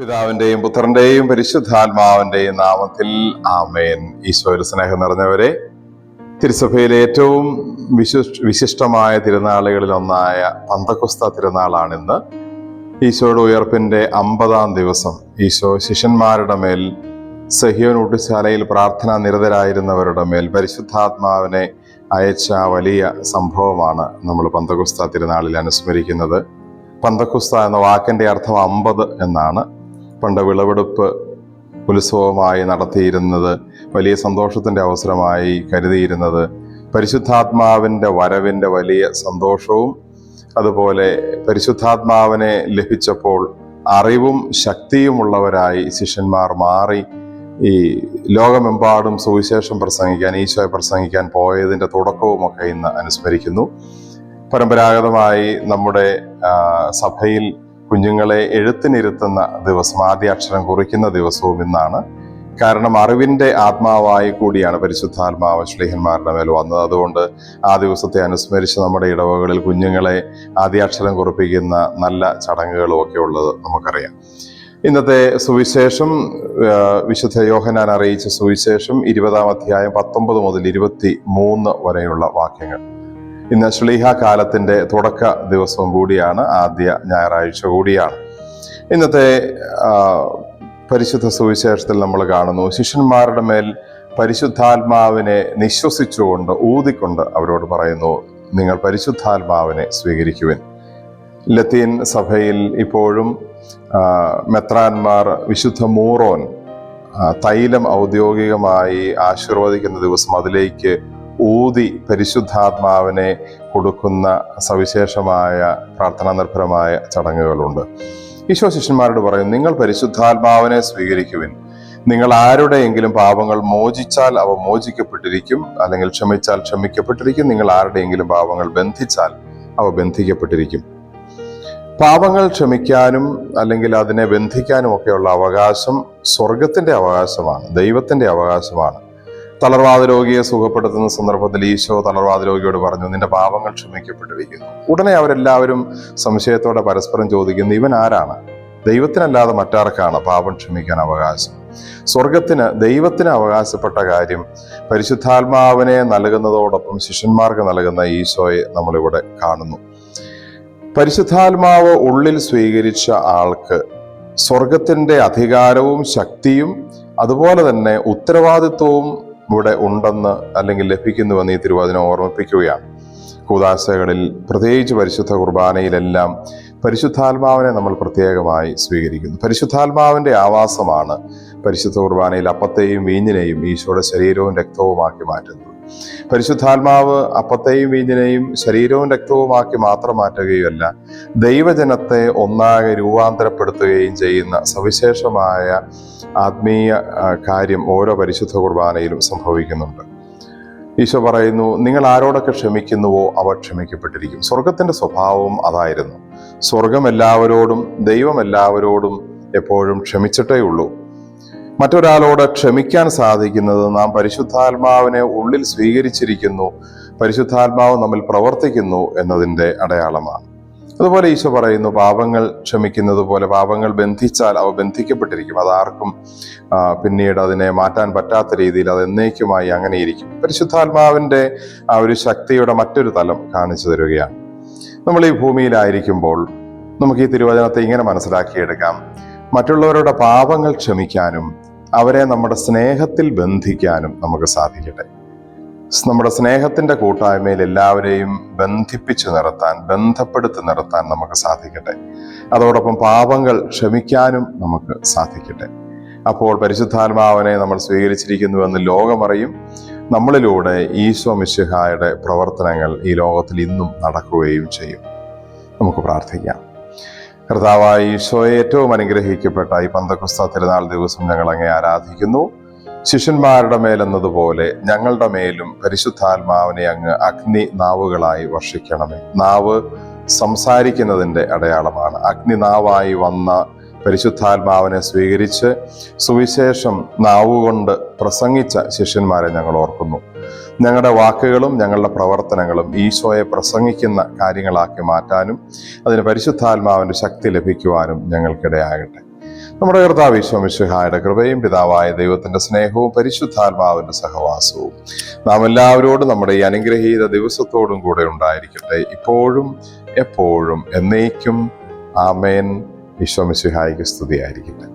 പിതാവിന്റെയും പുത്രന്റെയും പരിശുദ്ധാത്മാവിന്റെയും നാമത്തിൽ ആമേൻ. ഈശോയിൽ സ്നേഹം നിറഞ്ഞവരെ, തിരുസഭയിലെ ഏറ്റവും വിശിഷ്ടമായ തിരുനാളുകളിൽ ഒന്നായ പന്തക്കുസ്ത തിരുനാളാണിന്ന്. ഈശോയുടെ ഉയർപ്പിന്റെ 50-ാം ദിവസം ഈശോ ശിഷ്യന്മാരുടെ മേൽ സഹ്യോൻ ഊട്ടുശാലയിൽ പ്രാർത്ഥനാ നിരതരായിരുന്നവരുടെ മേൽ പരിശുദ്ധാത്മാവിനെ അയച്ച വലിയ സംഭവമാണ് നമ്മൾ പന്തക്കുസ്ത തിരുനാളിൽ അനുസ്മരിക്കുന്നത്. പന്തക്കുസ്ത എന്ന വാക്കിന്റെ അർത്ഥം 50 എന്നാണ്. പണ്ട് വിളവെടുപ്പ് ഉത്സവമായി നടത്തിയിരുന്നത്, വലിയ സന്തോഷത്തിന്റെ അവസരമായി കരുതിയിരുന്നത്, പരിശുദ്ധാത്മാവിന്റെ വരവിന്റെ വലിയ സന്തോഷവും അതുപോലെ പരിശുദ്ധാത്മാവിനെ ലഭിച്ചപ്പോൾ അറിവും ശക്തിയുമുള്ളവരായി ശിഷ്യന്മാർ മാറി ഈ ലോകമെമ്പാടും സുവിശേഷം പ്രസംഗിക്കാൻ, ഈശോയെ പ്രസംഗിക്കാൻ പോയതിന്റെ തുടക്കവുമൊക്കെ ഇന്ന് അനുസ്മരിക്കുന്നു. പരമ്പരാഗതമായി നമ്മുടെ സഭയിൽ കുഞ്ഞുങ്ങളെ എഴുത്തിനിരുത്തുന്ന ദിവസം, ആദ്യ അക്ഷരം കുറിക്കുന്ന ദിവസവും ഇന്നാണ്. കാരണം അറിവിന്റെ ആത്മാവായി കൂടിയാണ് പരിശുദ്ധാത്മാവ് ശ്ലീഹന്മാരുടെ മേൽ വന്നത്. അതുകൊണ്ട് ആ ദിവസത്തെ അനുസ്മരിച്ച് നമ്മുടെ ഇടവകളിൽ കുഞ്ഞുങ്ങളെ ആദ്യാക്ഷരം കുറിപ്പിക്കുന്ന നല്ല ചടങ്ങുകളും ഒക്കെ ഉള്ളത് നമുക്കറിയാം. ഇന്നത്തെ സുവിശേഷം വിശുദ്ധ യോഹന്നാൻ അറിയിച്ച സുവിശേഷം 20-ാം അധ്യായം 19 മുതൽ 23 വരെയുള്ള വാക്യങ്ങൾ. ഇന്ന് ശ്ലീഹ കാലത്തിന്റെ തുടക്ക ദിവസവും കൂടിയാണ്, ആദ്യ ഞായറാഴ്ച കൂടിയാണ്. ഇന്നത്തെ പരിശുദ്ധ സുവിശേഷത്തിൽ നമ്മൾ കാണുന്നു, ശിഷ്യന്മാരുടെ മേൽ പരിശുദ്ധാത്മാവിനെ നിശ്വസിച്ചുകൊണ്ട്, ഊതിക്കൊണ്ട് അവരോട് പറയുന്നു, നിങ്ങൾ പരിശുദ്ധാത്മാവിനെ സ്വീകരിക്കുവിൻ. ലത്തീൻ സഭയിൽ ഇപ്പോഴും മെത്രാന്മാർ വിശുദ്ധ മൂറോൻ തൈലം ഔദ്യോഗികമായി ആശീർവദിക്കുന്ന ദിവസം അതിലേക്ക് ഊതി പരിശുദ്ധാത്മാവിനെ കൊടുക്കുന്ന സവിശേഷമായ പ്രാർത്ഥനാ നിർഭരമായ ചടങ്ങുകളുണ്ട്. ഈശോ ശിഷ്യന്മാരോട് പറയും, നിങ്ങൾ പരിശുദ്ധാത്മാവിനെ സ്വീകരിക്കുവിൻ. നിങ്ങൾ ആരുടെയെങ്കിലും പാപങ്ങൾ മോചിച്ചാൽ അവ മോചിക്കപ്പെട്ടിരിക്കും, അല്ലെങ്കിൽ ക്ഷമിച്ചാൽ ക്ഷമിക്കപ്പെട്ടിരിക്കും. നിങ്ങൾ ആരുടെയെങ്കിലും പാപങ്ങൾ ബന്ധിച്ചാൽ അവ ബന്ധിക്കപ്പെട്ടിരിക്കും. പാപങ്ങൾ ക്ഷമിക്കാനും അല്ലെങ്കിൽ അതിനെ ബന്ധിക്കാനും ഒക്കെയുള്ള അവകാശം സ്വർഗത്തിന്റെ അവകാശമാണ്, ദൈവത്തിന്റെ അവകാശമാണ്. തളർവാദ രോഗിയെ സുഖപ്പെടുത്തുന്ന സന്ദർഭത്തിൽ ഈശോ തളർവാദ രോഗിയോട് പറഞ്ഞു, നിന്റെ പാപങ്ങൾ ക്ഷമിക്കപ്പെട്ടിരിക്കുന്നു. ഉടനെ അവരെല്ലാവരും സംശയത്തോടെ പരസ്പരം ചോദിക്കുന്നു, ഇവൻ ആരാണ്? ദൈവത്തിനല്ലാതെ മറ്റാർക്കാണ് പാപം ക്ഷമിക്കാൻ അവകാശം? സ്വർഗത്തിന്, ദൈവത്തിന് അവകാശപ്പെട്ട കാര്യം പരിശുദ്ധാത്മാവിനെ നൽകുന്നതോടൊപ്പം ശിഷ്യന്മാർക്ക് നൽകുന്ന ഈശോയെ നമ്മളിവിടെ കാണുന്നു. പരിശുദ്ധാത്മാവ് ഉള്ളിൽ സ്വീകരിച്ച ആൾക്ക് സ്വർഗത്തിന്റെ അധികാരവും ശക്തിയും അതുപോലെ തന്നെ ഉത്തരവാദിത്വവും ഇവിടെ ഉണ്ടെന്ന് അല്ലെങ്കിൽ ലഭിക്കുന്നുവെന്ന് ഈ തിരുവചനം ഓർമ്മിപ്പിക്കുകയാണ്. കൂദാശകളിൽ, പ്രത്യേകിച്ച് പരിശുദ്ധ കുർബാനയിലെല്ലാം പരിശുദ്ധാത്മാവിനെ നമ്മൾ പ്രത്യേകമായി സ്വീകരിക്കുന്നു. പരിശുദ്ധാത്മാവിന്റെ ആവാസമാണ് പരിശുദ്ധ കുർബാനയിൽ അപ്പത്തെയും വീഞ്ഞിനെയും ഈശോയുടെ ശരീരവും രക്തവുമാക്കി മാറ്റുന്നത്. പരിശുദ്ധാത്മാവ് അപ്പത്തെയും വീഞ്ഞിനെയും ശരീരവും രക്തവുമാക്കി മാത്രം മാറ്റുകയുമല്ല, ദൈവജനത്തെ ഒന്നാകെ രൂപാന്തരപ്പെടുത്തുകയും ചെയ്യുന്ന സവിശേഷമായ ആത്മീയ കാര്യം ഓരോ പരിശുദ്ധ കുർബാനയിലും സംഭവിക്കുന്നുണ്ട്. ഈശോ പറയുന്നു, നിങ്ങൾ ആരോടൊക്കെ ക്ഷമിക്കുന്നുവോ അവ ക്ഷമിക്കപ്പെട്ടിരിക്കും. സ്വർഗത്തിന്റെ സ്വഭാവവും അതായിരുന്നു. സ്വർഗം എല്ലാവരോടും, ദൈവം എല്ലാവരോടും എപ്പോഴും ക്ഷമിച്ചിട്ടേ ഉള്ളൂ. മറ്റൊരാളോട് ക്ഷമിക്കാൻ സാധിക്കുന്നത് നാം പരിശുദ്ധാത്മാവിനെ ഉള്ളിൽ സ്വീകരിച്ചിരിക്കുന്നു, പരിശുദ്ധാത്മാവ് നമ്മിൽ പ്രവർത്തിക്കുന്നു എന്നതിൻ്റെ അടയാളമാണ്. അതുപോലെ ഈശോ പറയുന്നു, പാപങ്ങൾ ക്ഷമിക്കുന്നത് പോലെ പാപങ്ങൾ ബന്ധിച്ചാൽ അവ ബന്ധിക്കപ്പെട്ടിരിക്കും. അതാർക്കും പിന്നീട് അതിനെ മാറ്റാൻ പറ്റാത്ത രീതിയിൽ അത് എന്നേക്കുമായി അങ്ങനെയിരിക്കും. പരിശുദ്ധാത്മാവിന്റെ ആ ഒരു ശക്തിയുടെ മറ്റൊരു തലം കാണിച്ചു തരികയാണ്. നമ്മൾ ഈ ഭൂമിയിലായിരിക്കുമ്പോൾ നമുക്ക് ഈ തിരുവചനത്തെ ഇങ്ങനെ മനസ്സിലാക്കിയെടുക്കാം, മറ്റുള്ളവരുടെ പാപങ്ങൾ ക്ഷമിക്കാനും അവരെ നമ്മുടെ സ്നേഹത്തിൽ ബന്ധിക്കാനും നമുക്ക് സാധിക്കട്ടെ. നമ്മുടെ സ്നേഹത്തിന്റെ കൂട്ടായ്മയിൽ എല്ലാവരെയും ബന്ധിപ്പിച്ചു നിർത്താൻ, ബന്ധപ്പെടുത്തി നിർത്താൻ നമുക്ക് സാധിക്കട്ടെ. അതോടൊപ്പം പാപങ്ങൾ ക്ഷമിക്കാനും നമുക്ക് സാധിക്കട്ടെ. അപ്പോൾ പരിശുദ്ധാത്മാവിനെ നമ്മൾ സ്വീകരിച്ചിരിക്കുന്നുവെന്ന് ലോകമറിയും. നമ്മളിലൂടെ ഈശോ മിശിഹായുടെ പ്രവർത്തനങ്ങൾ ഈ ലോകത്തിൽ ഇന്നും നടക്കുകയും ചെയ്യും. നമുക്ക് പ്രാർത്ഥിക്കാം. കർത്താവായ ഈശോയെ, ഏറ്റവും അനുഗ്രഹിക്കപ്പെട്ട ഈ പന്തക്കുസ്ത തിരുനാൾ ദിവസം ഞങ്ങൾ അങ്ങേ ആരാധിക്കുന്നു. ശിഷ്യന്മാരുടെ മേലെന്നതുപോലെ ഞങ്ങളുടെ മേലും പരിശുദ്ധാത്മാവിനെ അങ്ങ് അഗ്നി നാവുകളായി വർഷിക്കണമേ. നാവ് സംസാരിക്കുന്നതിൻ്റെ അടയാളമാണ്. അഗ്നി നാവായി വന്ന പരിശുദ്ധാത്മാവിനെ സ്വീകരിച്ച് സുവിശേഷം നാവുകൊണ്ട് പ്രസംഗിച്ച ശിഷ്യന്മാരെ ഞങ്ങൾ ഓർക്കുന്നു. ഞങ്ങളുടെ വാക്കുകളും ഞങ്ങളുടെ പ്രവർത്തനങ്ങളും ഈശോയെ പ്രസംഗിക്കുന്ന കാര്യങ്ങളാക്കി മാറ്റാനും അതിന് പരിശുദ്ധാത്മാവിൻ്റെ ശക്തി ലഭിക്കുവാനും ഞങ്ങൾക്കിടയാകട്ടെ. നമ്മുടെ കർത്താവ് ഈശോ മിശിഹായുടെ കൃപയും പിതാവായ ദൈവത്തിന്റെ സ്നേഹവും പരിശുദ്ധാത്മാവിന്റെ സഹവാസവും നാം എല്ലാവരോടും നമ്മുടെ ഈ അനുഗ്രഹീത ദിവസത്തോടും കൂടെ ഉണ്ടായിരിക്കട്ടെ, ഇപ്പോഴും എപ്പോഴും എന്നേക്കും. ആമേൻ. ഈശോ മിശിഹായ്ക്ക് സ്തുതിയായിരിക്കട്ടെ.